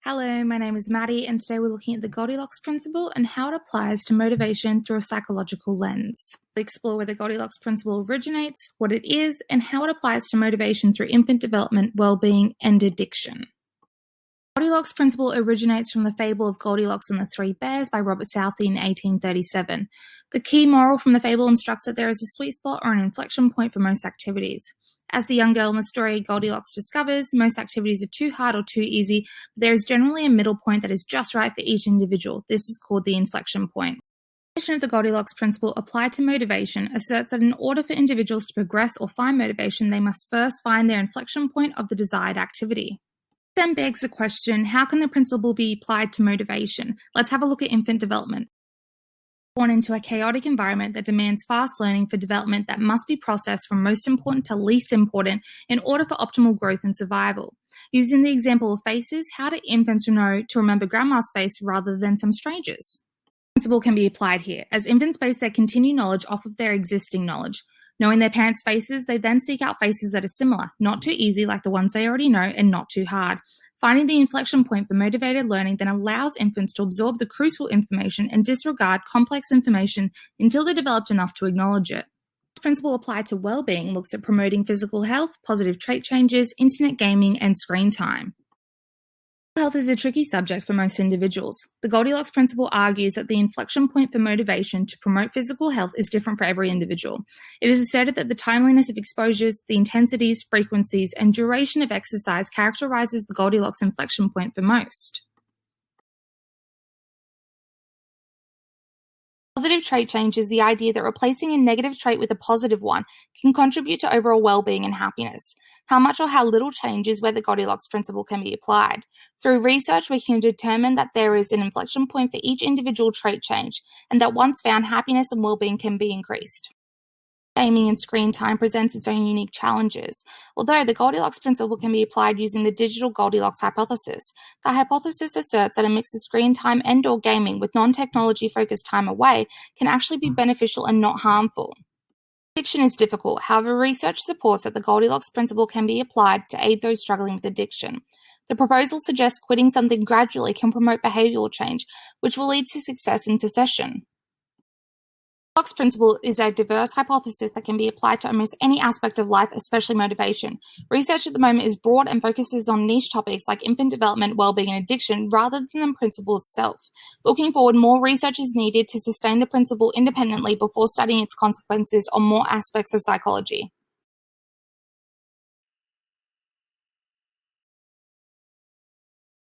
Hello, my name is Madie, and today we're looking at the Goldilocks Principle and how it applies to motivation through a psychological lens. We'll explore where the Goldilocks Principle originates, what it is, and how it applies to motivation through infant development, well-being, and addiction. The Goldilocks Principle originates from the fable of Goldilocks and the Three Bears by Robert Southey in 1837. The key moral from the fable instructs that there is a sweet spot or an inflection point for most activities. As the young girl in the story, Goldilocks discovers, most activities are too hard or too easy, but there is generally a middle point that is just right for each individual. This is called the inflection point. The definition of the Goldilocks Principle applied to motivation asserts that in order for individuals to progress or find motivation, they must first find their inflection point of the desired activity. Then begs the question, how can the principle be applied to motivation? Let's have a look at infant development. Born into a chaotic environment that demands fast learning for development that must be processed from most important to least important in order for optimal growth and survival. Using the example of faces, how do infants know to remember grandma's face rather than some strangers? The principle can be applied here, as infants base their continued knowledge off of their existing knowledge. Knowing their parents' faces, they then seek out faces that are similar, not too easy like the ones they already know, and not too hard. Finding the inflection point for motivated learning then allows infants to absorb the crucial information and disregard complex information until they're developed enough to acknowledge it. This principle applied to well-being looks at promoting physical health, positive trait changes, internet gaming, and screen time. Health is a tricky subject for most individuals. The Goldilocks Principle argues that the inflection point for motivation to promote physical health is different for every individual. It is asserted that the timeliness of exposures, the intensities, frequencies, and duration of exercise characterizes the Goldilocks inflection point for most. Positive trait change is the idea that replacing a negative trait with a positive one can contribute to overall well-being and happiness. How much or how little change is where the Goldilocks Principle can be applied. Through research, we can determine that there is an inflection point for each individual trait change, and that once found, happiness and well-being can be increased. Gaming and screen time presents its own unique challenges. Although the Goldilocks Principle can be applied using the digital Goldilocks Hypothesis, the hypothesis asserts that a mix of screen time and/or gaming with non-technology focused time away can actually be beneficial and not harmful. Addiction is difficult. However, research supports that the Goldilocks Principle can be applied to aid those struggling with addiction. The proposal suggests quitting something gradually can promote behavioral change, which will lead to success in cessation. The Goldilocks Principle is a diverse hypothesis that can be applied to almost any aspect of life, especially motivation. Research at the moment is broad and focuses on niche topics like infant development, well-being, and addiction rather than the principle itself. Looking forward, more research is needed to sustain the principle independently before studying its consequences on more aspects of psychology.